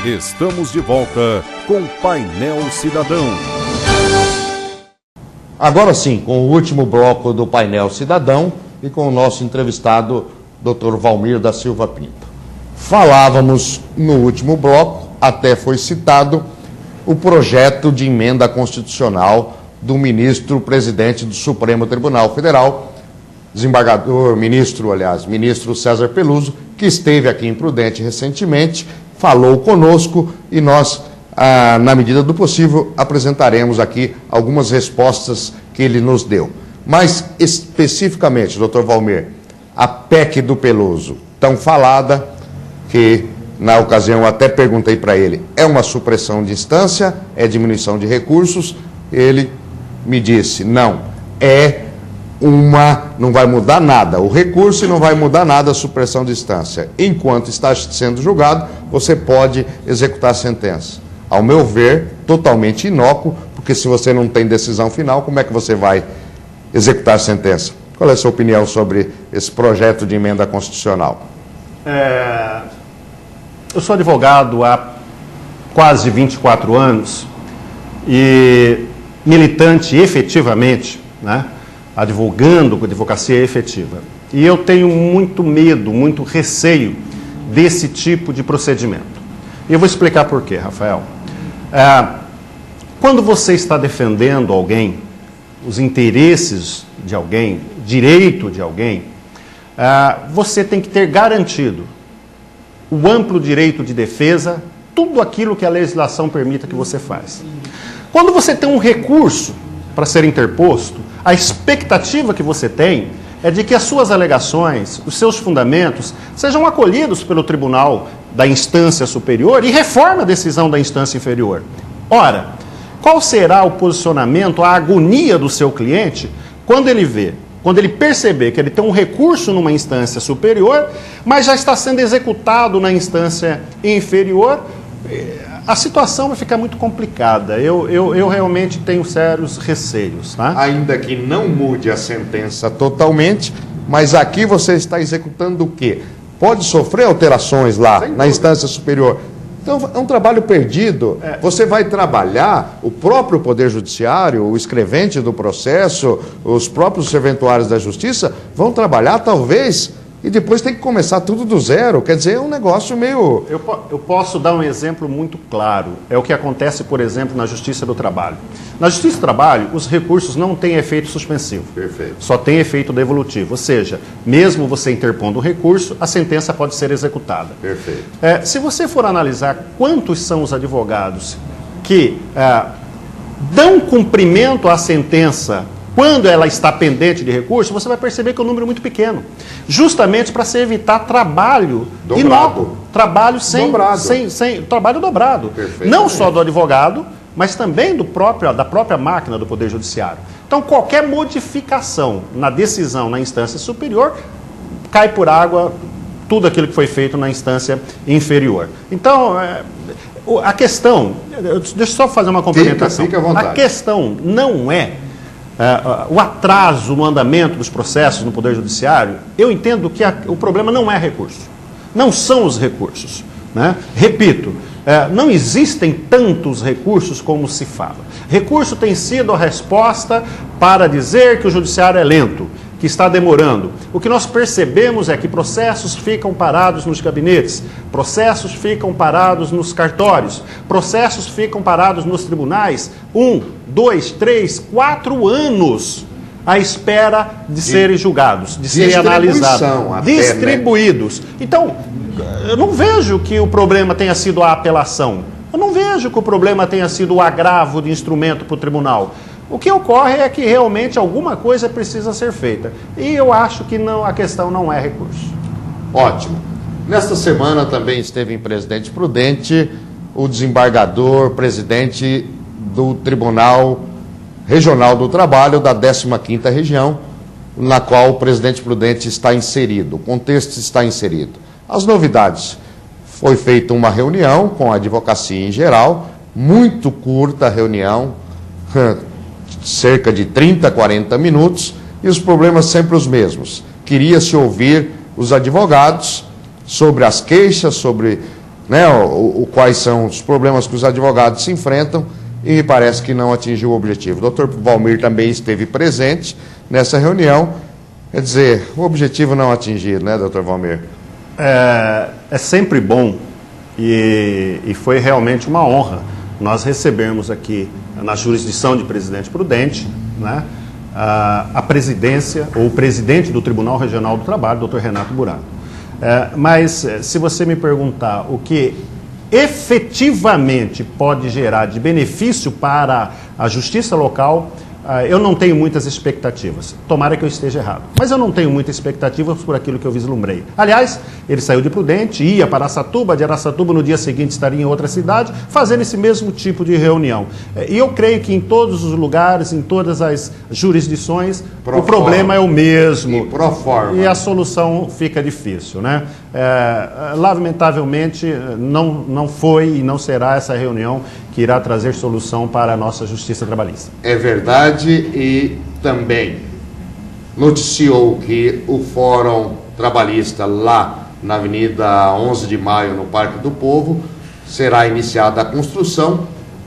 Estamos de volta com Painel Cidadão. Agora sim, com o último bloco do Painel Cidadão e com o nosso entrevistado, Dr. Valmir da Silva Pinto. Falávamos no último bloco, até foi citado, o projeto de emenda constitucional do ministro-presidente do Supremo Tribunal Federal, ministro César Peluso, que esteve aqui em Prudente recentemente, falou conosco e nós, na medida do possível, apresentaremos aqui algumas respostas que ele nos deu. Mas, especificamente, doutor Valmir, a PEC do Peluso, tão falada, que na ocasião eu até perguntei para ele, é uma supressão de instância, é diminuição de recursos? Ele me disse, não vai mudar nada o recurso e não vai mudar nada a supressão de instância. Enquanto está sendo julgado, você pode executar a sentença. Ao meu ver, totalmente inócuo, porque se você não tem decisão final, como é que você vai executar a sentença? Qual é a sua opinião sobre esse projeto de emenda constitucional? Eu sou advogado há quase 24 anos e militante efetivamente, né? Advogando com advocacia efetiva. E eu tenho muito medo, muito receio desse tipo de procedimento. E eu vou explicar por quê, Rafael. Quando você está defendendo alguém, os interesses de alguém, direito de alguém, você tem que ter garantido o amplo direito de defesa, tudo aquilo que a legislação permita que você faça. Quando você tem um recurso para ser interposto, a expectativa que você tem é de que as suas alegações, os seus fundamentos, sejam acolhidos pelo tribunal da instância superior e reforme a decisão da instância inferior. Ora, qual será o posicionamento, a agonia do seu cliente quando ele perceber que ele tem um recurso numa instância superior, mas já está sendo executado na instância inferior? A situação vai ficar muito complicada. Eu realmente tenho sérios receios. Tá? Ainda que não mude a sentença totalmente, mas aqui você está executando o quê? Pode sofrer alterações lá na instância superior. Então é um trabalho perdido. Você vai trabalhar, o próprio Poder Judiciário, o escrevente do processo, os próprios serventuários da Justiça vão trabalhar talvez e depois tem que começar tudo do zero. Quer dizer, é um negócio meio... Eu posso dar um exemplo muito claro. É o que acontece, por exemplo, na Justiça do Trabalho. Na Justiça do Trabalho, os recursos não têm efeito suspensivo. Perfeito. Só tem efeito devolutivo. Ou seja, mesmo você interpondo um recurso, a sentença pode ser executada. Perfeito. Se você for analisar quantos são os advogados que dão cumprimento à sentença quando ela está pendente de recurso, você vai perceber que é um número muito pequeno. Justamente para se evitar trabalho inócuo, trabalho trabalho dobrado. Não só do advogado, mas também da própria máquina do Poder Judiciário. Então, qualquer modificação na decisão na instância superior cai por água tudo aquilo que foi feito na instância inferior. Então, a questão... Deixa eu só fazer uma complementação. Fica à vontade. A questão não é o atraso no andamento dos processos no Poder Judiciário. Eu entendo que o problema não é recurso. Não são os recursos. Né? Repito, não existem tantos recursos como se fala. Recurso tem sido a resposta para dizer que o Judiciário é lento, que está demorando. O que nós percebemos é que processos ficam parados nos gabinetes, processos ficam parados nos cartórios, processos ficam parados nos tribunais 1, 2, 3, 4 anos à espera de serem julgados, de serem analisados, distribuídos. Então, eu não vejo que o problema tenha sido a apelação. Eu não vejo que o problema tenha sido o agravo de instrumento para o tribunal. O que ocorre é que realmente alguma coisa precisa ser feita. E eu acho que a questão não é recurso. Ótimo. Nesta semana também esteve em Presidente Prudente o desembargador, presidente do Tribunal Regional do Trabalho da 15ª Região, na qual o Presidente Prudente está inserido. O contexto está inserido. As novidades. Foi feita uma reunião com a advocacia em geral, muito curta a reunião, cerca de 30, 40 minutos, e os problemas sempre os mesmos. Queria-se ouvir os advogados sobre as queixas, sobre né, quais são os problemas que os advogados se enfrentam e me parece que não atingiu o objetivo. O Dr. Valmir também esteve presente nessa reunião, quer dizer, o objetivo não atingido, né, Dr. Valmir? É sempre bom e foi realmente uma honra nós recebermos aqui na jurisdição de Presidente Prudente, né, a presidência ou o presidente do Tribunal Regional do Trabalho, Dr. Renato Burato. Mas se você me perguntar o que efetivamente pode gerar de benefício para a justiça local, eu não tenho muitas expectativas. Tomara que eu esteja errado. Mas eu não tenho muitas expectativas por aquilo que eu vislumbrei. Aliás, ele saiu de Prudente, ia para Araçatuba, de Araçatuba no dia seguinte estaria em outra cidade, fazendo esse mesmo tipo de reunião. E eu creio que em todos os lugares, em todas as jurisdições, o problema é o mesmo. E a solução fica difícil, né? Lamentavelmente, não foi e não será essa reunião que irá trazer solução para a nossa justiça trabalhista. É verdade, e também noticiou que o Fórum Trabalhista lá na Avenida 11 de Maio, no Parque do Povo, será iniciada a construção,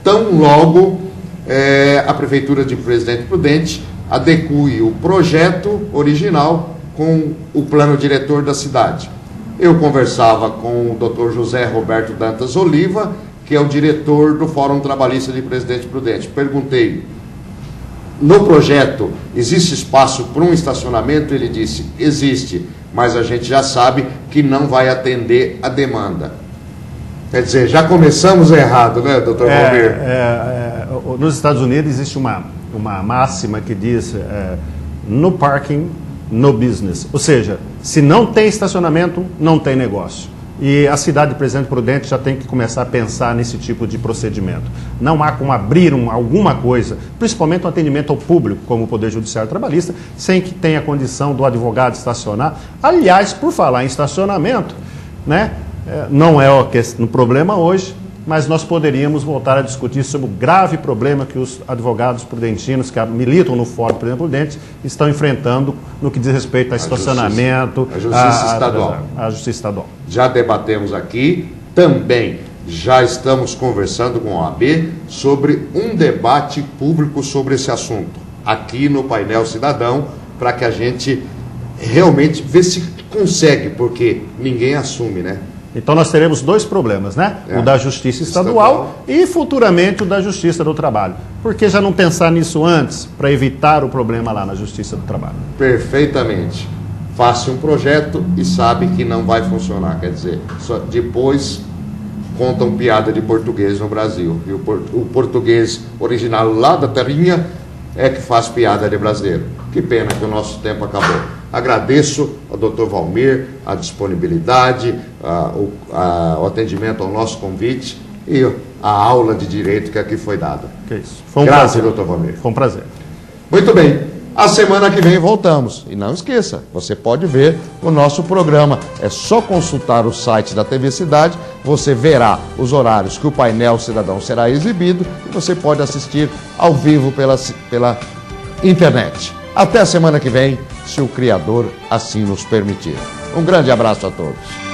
tão logo a Prefeitura de Presidente Prudente adeque o projeto original com o plano diretor da cidade. Eu conversava com o Dr. José Roberto Dantas Oliva, que é o diretor do Fórum Trabalhista de Presidente Prudente. Perguntei, no projeto existe espaço para um estacionamento? Ele disse, existe, mas a gente já sabe que não vai atender a demanda. Quer dizer, já começamos errado, né, doutor Valmir? Nos Estados Unidos existe uma máxima que diz no parking, no business. Ou seja, se não tem estacionamento, não tem negócio. E a cidade de Presidente Prudente já tem que começar a pensar nesse tipo de procedimento. Não há como abrir alguma coisa, principalmente um atendimento ao público, como o Poder Judiciário Trabalhista, sem que tenha condição do advogado estacionar. Aliás, por falar em estacionamento, né, não é o problema hoje, mas nós poderíamos voltar a discutir sobre o grave problema que os advogados prudentinos que militam no Fórum Prudente estão enfrentando no que diz respeito a estacionamento, a Justiça Estadual. A Justiça Estadual. Já debatemos aqui, também já estamos conversando com a OAB sobre um debate público sobre esse assunto, aqui no Painel Cidadão, para que a gente realmente vê se consegue, porque ninguém assume, né? Então nós teremos dois problemas, né? O da Justiça Estadual e futuramente o da Justiça do Trabalho. Por que já não pensar nisso antes, para evitar o problema lá na Justiça do Trabalho? Perfeitamente. Faça um projeto e sabe que não vai funcionar. Quer dizer, só depois contam piada de português no Brasil. E o português original lá da terrinha é que faz piada de brasileiro. Que pena que o nosso tempo acabou. Agradeço ao Dr. Valmir a disponibilidade, o atendimento ao nosso convite e a aula de direito que aqui foi dada. Que isso. Foi um prazer, prazer, Dr. Valmir. Foi um prazer. Muito bem. A semana que vem voltamos. E não esqueça, você pode ver o nosso programa. É só consultar o site da TV Cidade, você verá os horários que o Painel Cidadão será exibido e você pode assistir ao vivo pela internet. Até a semana que vem, se o Criador assim nos permitir. Um grande abraço a todos.